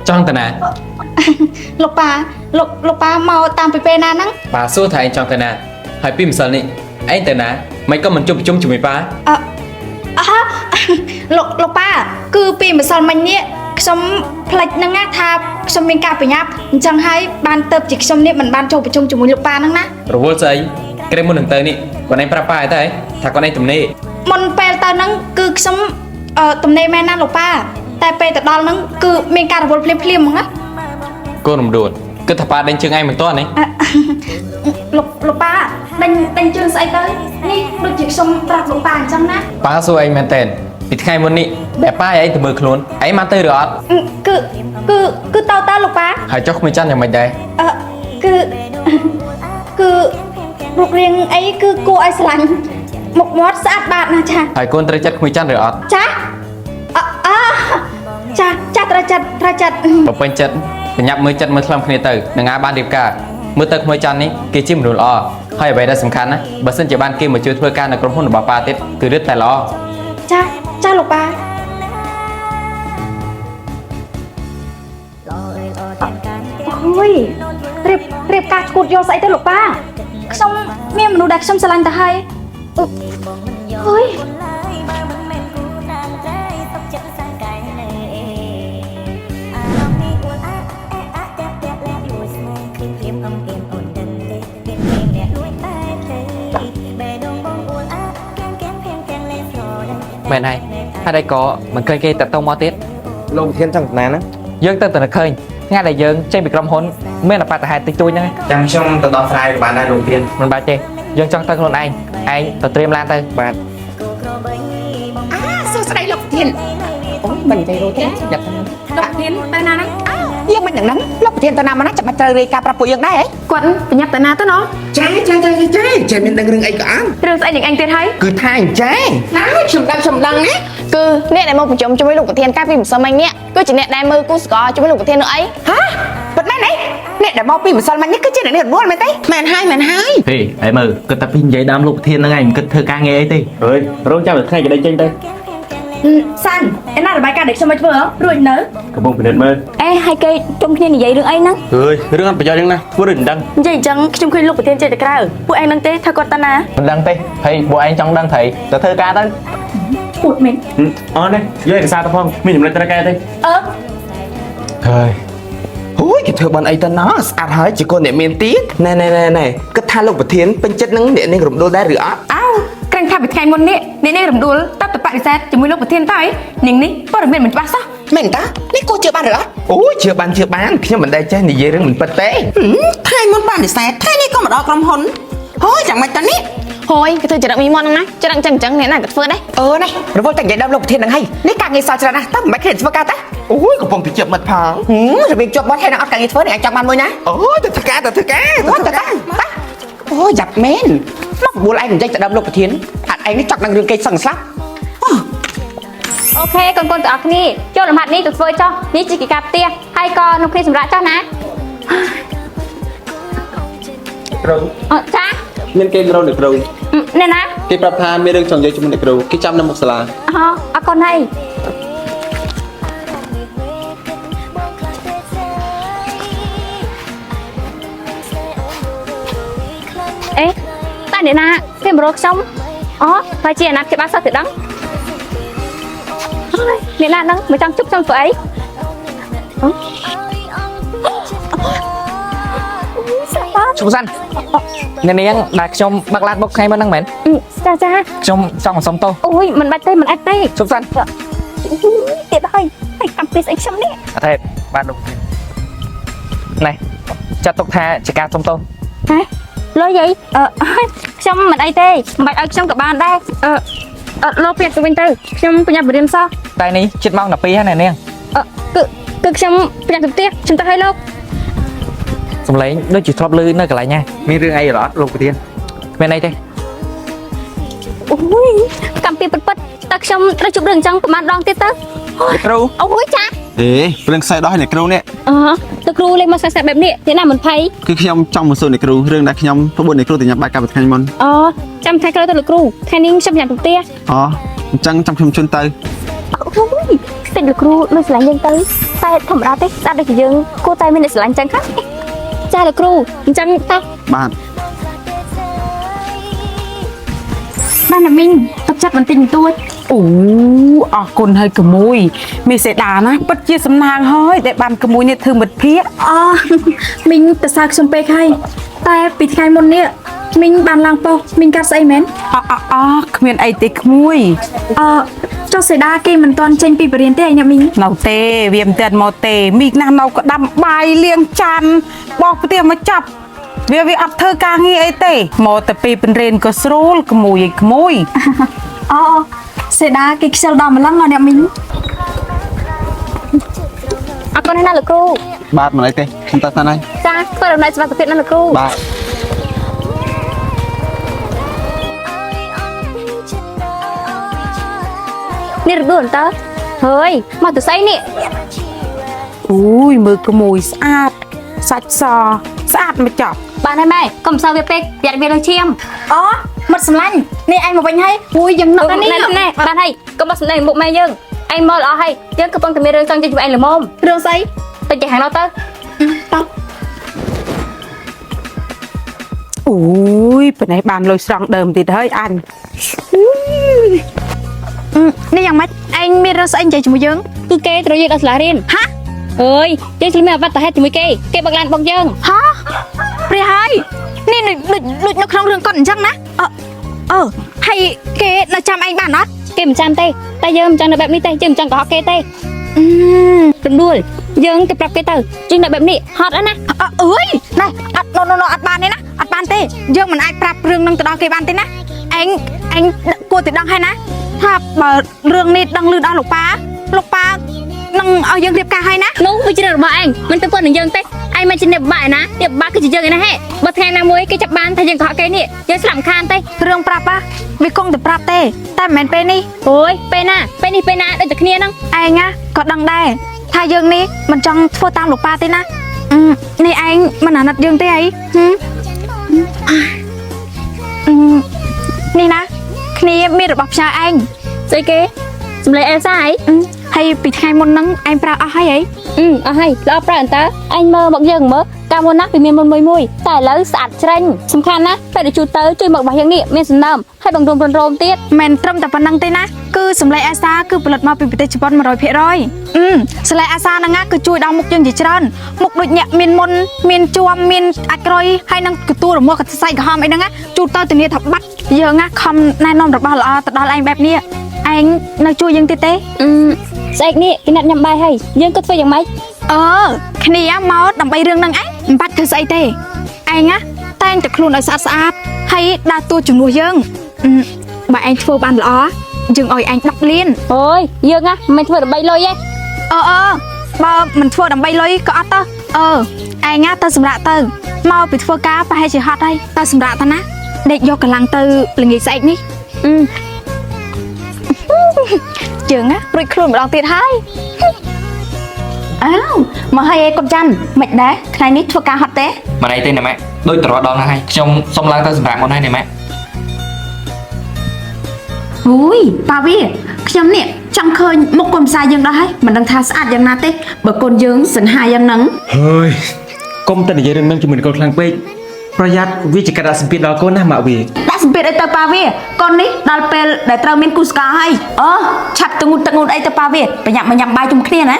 trong tận à lục bà mau tạm bị bê na nắng bà số thầy trong tận à hãy pin sân đi anh tận à mấy con mình chung chụp bà lục bà cứ pin mà son mình nhé xong plek năng á tha xong mình cà phải nháp chẳng hay ban tập chỉ xong nè mình ban trâu phải chung chụp lục bà năng ná rồi vô say cái đấy muốn đừng tới nè còn anh prapa thế thà còn anh tụm nè mình pe tao năng cứ xong tụm nè mẹ na lục bàแต่ไปแต่ดอลนั้นคือมีการระบบเพลียมๆมั้งนะ cô nằm đuổi cứ thà pa đánh chương anh mình to này ลบป้าเป็นจืนใส่เตยนี่ดูจิกสมปรับลงป่านจังนะ ป้าสู้anhมันเต้นปิดใครมันนี่แบบป้าไอ้ถึงมือคล้นไอ้มาเตยหรอคือเตาลบป้า หายจอกไม่จันอย่างไม่ได้ คือลูกเรียงไอ้คือกูไอ้สลันหมกมอดสะอาดบาดนะจ๊ะ หายคนตระจัดไม่จันหรอ จ๊ะจ้าตระจัดพอเป็นจัดเป็นยับมือจัดมือคลำคณีเตยหนังอาบ้านเดียบกามือเตยมือจันนี้กีจิ้มหนุนอ้อให้ใบได้สำคัญนะบัสเซนจะบ้านกีมาช่วยเพื่อการในกรมหุ่นบาปาติดคือรึแต่ล้อจ้าลูกป้าโอ้ยเรียบการกุดโยใส่เตยลูกป้าxongเมียมนูดักxongสลันตาให้เฮ้ยแม่นายถ้าได้ก็มันเคยเกยแต่ต้องมอติด ลงเทียนจังนั้นนะ យើងទៅតែឃើញថ្ងៃដែលយើងចេញពីក្រុមហ៊ុនមានបរិយាតិចតួចហ្នឹង ចាំខ្ញុំទៅដល់ស្រ័យបានដែរលងเทียน មិនបាច់ទេយើងចង់ទៅខ្លួនឯងទៅត្រៀមឡានទៅបាទសួស្ដីលោកធានអូយមិនទេលោកធានយ៉ាប់លោកធានទៅណាហ្នឹងយើងមិនដឹងលោកធានទៅណាមកណាចាំមកត្រូវរាយការណ៍ប្រាប់ពួកយើងដែរគាត់ប្រញាប់ទៅណាទៅណោះចាចេះមានដឹងរឿងអីក៏អត់ រឿងស្អីនឹងអញទៀតហើយ គឺថាអញ្ចេះ ណាខ្ញុំដឹងណាគឺអ្នកដែលមកប្រជុំជាមួយលោកប្រធានកាលពីម្សិលមិញនេះគឺជាអ្នកដែលមើលគូសកលជាមួយលោកប្រធាននោះអីហ៎ពិតមែនទេអ្នកដែលមកពីម្សិលមិញនេះគឺជាអ្នកនេះរត់មែនទេមែនហើយហេអីមើលគិតតែពីនិយាយដើមលោកប្រធានហ្នឹងឯងមិនគិតធ្វើការងារអីទេអើយរងចាំតែថ្ងៃគេដេញចេញទៅ សាន់ឯណារបាយការណ៍ដែលខ្ញុំមកធ្វើរួចនៅ កំពុងពិនិត្យមើល អេហើយគេជុំគ្នានិយាយរឿងអីហ្នឹង អើយរឿងអត់ប្រយោជន៍ហ្នឹងណាធ្វើដូចមិនដឹង និយាយអញ្ចឹងខ្ញុំឃើញលោកប្រធានចេញទៅក្រៅពួកឯងនឹងទេថាគាត់តាណា មិនដឹងទេហើយពួកឯងចង់ដឹងត្រីទៅធ្វើការទៅ ពួតមែន អត់ទេយកឯកសារទៅផងមានចំណុចត្រូវការទេ ហើយ អូយគេធ្វើបានអីទៅណោះស្អាតហើយជាកូនអ្នកមានទៀតណែគិតថាលោកប្រធានពេញចិត្តនឹងអ្នកនេះរំដួលដែរឬអត់ អោក្រែងថាពីថ្ងៃមុននេះអ្នកនេះរំដួលតបតបដិសេធជាមួយលោកប្រធានទៅនាងនេះព័ត៌មានមិនច្បាស់សោះមែនតានេះគួរជឿបានឬអត់ អូយជឿបានខ្ញុំមិនដែលចេះនិយាយរឿងមិនពិតទេ ថ្ងៃមុនបាននិសេធថ្ងៃនេះក៏មកដល់ក្រុមហ៊ុនហូយចាំមិនតានេះហូយគេធ្វើចរិតមីមន់ហ្នឹងណាចរិតចឹងអ្នកណាក៏ធ្វើដែរនេះរវល់តែនិយាយដល់លោកប្រធានហ្នឹងហើយនេះការងារសោះច្រើនណាស់តើមិនបាច់គេធ្វើការតា អូយកំពុងទៅជាប់មិត្តផង របៀបជាប់បាត់ហើយនឹងអត់ការងារធ្វើនេះអាចចាំបានមួយណា អូយទៅធ្វើការអូយ៉ាប់មែនមកបួលឯងនិយាយទៅដល់លោកប្រធានអាឯងនេះចង់ដឹងរឿងគេសឹងស្លាប់ អូខេកូនៗទាំងអស់គ្នាចូលលំហាត់នេះទៅធ្វើចុះនេះជាកិច្ចការផ្ទះហើយក៏នោះគ្នាសម្រាប់ចុះណា គ្រូ ចា មានគេរោអ្នកគ្រូ ណែណា គេប្រាប់ថាមានរឿងចង់និយាយជាមួយអ្នកគ្រូគេចាំនៅមុខសាលា អរគុណហើយអេតែអ្នកណាគេមករកខ្ញុំតែជាអាណត្តិគេបានសោះទៅដឹងអ្នកណាហ្នឹងមិនចង់ជប់ខ្ញុំធ្វើអី សុំសាន់អ្នកនាងដែលខ្ញុំបាក់ឡានបុកថ្ងៃមុនហ្នឹងមែន ចា ខ្ញុំចង់សុំទោស អូយមិនបាច់ទេមិនអាចទេ សុំសាន់ ទៀតហើយកម្មពីស្អីខ្ញុំនេះ អត់ទេបាទលោកណែចាត់ទុកថាជាការសុំទោស ហ៎លុយអីខ្ញុំមិនអីទេមិនបាច់ឲ្យខ្ញុំក៏បានដែរលោកពាក្យទៅវិញទៅខ្ញុំបញ្ញាបរៀនសោះ តែនេះជិតម៉ោង12ហើយអ្នកនាង គឺខ្ញុំបញ្ញាទៅផ្ទះខ្ញុំទៅឲ្យលោក សំឡេងដូចជាធ្លាប់ឮនៅកន្លែងណាមានរឿងអីអត់លោកប្រធានមានអីទេ អូយកម្មពីពិតតែខ្ញុំត្រូវជប់រឿងអញ្ចឹងប្រហែលដងទៀតទៅ គ្រូ អូយចា អេព្រឹងខ្សែដោះអ្នកគ្រូនេះ ទៅគ្រូលេងមកស្អាតបែបនេះអ្នកណាមិនភ័យ គឺខ្ញុំចង់មកសួរអ្នកគ្រូរឿងដែលខ្ញុំប្របួនអ្នកគ្រូទៅញ៉ាំបាយកាលពីថ្ងៃមុន ចាំថ្ងៃក្រោយទៅលោកគ្រូថ្ងៃនេះខ្ញុំញ៉ាំទៅផ្ទះ អញ្ចឹងចាំខ្ញុំជូនទៅ អូយខ្ទេចលោកគ្រូលុយស្រឡាញ់យើងទៅ អ តែធម្មតាទេស្អាតដូចជាយើងគួរតែមានអ្នកស្រឡាញ់ចឹងค่ะចាលោកគ្រូអញ្ចឹងតោះ បាទ បានណាមីងទឹកចិត្តបន្តិចបន្តួច អូអរគុណហើយក្មួយមីសេដាណាពិតជាសំណាងហើយដែលបានក្មួយនេះធ្វើមិត្តភាព អូមីងទៅសើខ្ញុំពេកហើយតែពីថ្ងៃមុននេះមីងបានឡើងប៉ុស្តិ៍មីងកាត់ស្អីមែន អគ្មានអីទេក្មួយ ចុះសេដាគេមិនទាន់ចេញពីបរិញ្ញាទេឯអ្នកមីង នៅទេវាមិនទាន់មកទេមីណាស់នៅក្តាំបាយលាងចានបោះផ្ទះមកចាប់វាអត់ធ្វើការងារអីទេមកតែពីបរិញ្ញាក៏ស្រួលក្មួយឯក្មួយ អូសេដាគេខ្ជិលដល់ម្លឹងអ្នកមីង អរគុណណាស់លោកគ្រូ បាទមិនអីទេខ្ញុំទៅស្នាហើយ ចាធ្វើដំណើរសុវត្ថិភាពណាស់លោកគ្រូ បាទ នេះរដួលតើហើយមកទៅស្អីនេះ អូយមើលក្មួយស្អាតសាច់សស្អាតមកចប់ បានហើយម៉ែកុំសើវាពេកប្រយ័ត្នវាលើឈាម អូមិត្តសម្លាញ់នេះឯងមកវិញហើយអូយយើងនឹកណាស់នេះ ណែបានហើយកុំមកសម្ដែងមុខម៉ែយើងឯងមកល្អហើយយើងកំពុងតែមានរឿងចង់ជិះជាមួយឯងល្មម រឿងស្អី ទៅជិះខាងនោះទៅ តោះ អូយប៉ុណ្ណេះបានលុយស្រង់ដើមទៀតហើយអញ នេះយ៉ាងម៉េចឯងមានរឿងស្អីនិយាយជាមួយយើង គឺគេត្រូវយើងដល់សាលារៀន ហា អើយយើងឆ្លៀមអវត្តហេតុជាមួយគេបើកឡានបុកយើង ហ៎ព្រះហើយនេះដូចនៅក្នុងរឿងគាត់អញ្ចឹងណាហើយគេនៅចាំឯងបានអត់ គេមិនចាំទេតែយើងមិនចង់នៅបែបនេះទេយើងមិនចង់កុហកគេទេរំដួលយើងទៅប្រាប់គេទៅជាងនៅបែបនេះហត់ណា អើយណែអត់អត់បានទេណាអត់បានទេយើងមិនអាចប្រាប់រឿងនឹងទៅដល់គេបានទេណាឯងគួរតែដឹងហើយណាថាបើរឿងនេះដឹងឮដល់លោកប៉ានឹងឲ្យយើងរៀបការហើយណា នោះវាជារបស់ឯងមិនទៅប៉ុននឹងយើងទេឯងមិនជាអ្នកបាក់ណាអ្នកបាក់គឺជាយើងឯណាហេបើថ្ងៃណាមួយគេចាប់បានថាយើងកុហកគេនេះយើងស្លាប់ខានទេ រឿងប្រាប់វាគង់តែប្រាប់ទេតែមិនមែនពេលនេះ អូយពេលណាដូចតែគ្នាហ្នឹង ឯងណាក៏ដឹងដែរថាយើងនេះមិនចង់ធ្វើតាមលោកប៉ាទេណានេះឯងមិនអាណិតយើងទេអីនេះណាគ្នាមានរបស់ផ្ញើឯង ស្អីគេសម្លេងអេលសាអី ហើយពីថ្ងៃមុនហ្នឹងឯងប្រើអស់ហើយអី អស់ហើយល្អប្រើអន្តើអញមើលមកយើងមើលកាលមុនណាពីមានមុនមួយតែឥឡូវស្អាតច្រាញ់សំខាន់ណាពេលដែលជួទៅជួយមករបស់យើងនេះមានសំណើមហើយបង្រួមរំទៀត មិនត្រឹមតែប៉ុណ្្នឹងទេណាគឺសម្លេងអាសាគឺផលិតមកពីប្រទេសជប៉ុន 100% សម្លេងអាសាហ្នឹងណាគឺជួយដល់មុខយើងជាច្រើនមុខដូចអ្នកមានមុនមានជួមមានអាចក្រោយហើយនឹងកទួលរមាស់កសៃក្រហមអីហ្នឹងណាជួទៅធានាថាបាត់យើងណាខំណែនាំរបស់ល្អទៅដល់ឯងបែបនេះឯងនៅជួយយើងទៀតទេ ស្អែកនេះគេណាត់ញ៉ាំបាយហើយយើងក៏ធ្វើយ៉ាងម៉េច គ្នាមកដើម្បីរឿងហ្នឹងឯងមិនបាច់ធ្វើស្អីទេឯងណាតែងតែខ្លួនឲ្យស្អាតហើយដើរតួជំនួសយើងបើឯងធ្វើបានល្អយើងឲ្យឯង10លាន អូយយើងណាមិនធ្វើដើម្បីលុយទេ បើមិនធ្វើដើម្បីលុយក៏អត់ទៅឯងណាទៅសម្រាប់ទៅមកពីធ្វើការប្រហែលជាហត់ហើយទៅសម្រាប់ទៅណាដេកយកកម្លាំងទៅល្ងាចស្អែកនេះយើងណារួចខ្លួនម្ដងទៀតហើយ មកហើយឯងកុំចាំមិនដែរថ្ងៃនេះធ្វើការហត់ទេ មិនអីទេណាម៉ាក់ដូចតរដល់ណាស់ហើយខ្ញុំសុំឡើងទៅសម្រាប់មុនហើយណាម៉ាក់ អូយប៉ាវាខ្ញុំនេះចង់ឃើញមុខកុំផ្សាយយើងដល់ហើយមិនដឹងថាស្អាតយ៉ាងណាទេបើកូនយើងសន្ហាយ៉ាងហ្នឹង ហើយកុំតែនិយាយរឿងនឹងជាមួយកូនខ្លាំងពេកប្រយ័ត្នវាជាការដាក់សម្ពាធដល់កូនណាម៉ាក់វា ដាក់សម្ពាធអីទៅប៉ាវាកូននេះដល់ពេលដែលត្រូវមានគូស្ករហើយឆាប់ទៅងូតទឹកងូតអីទៅប៉ាវាប្រញាប់មកញ៉ាំបាយជុំគ្នាណា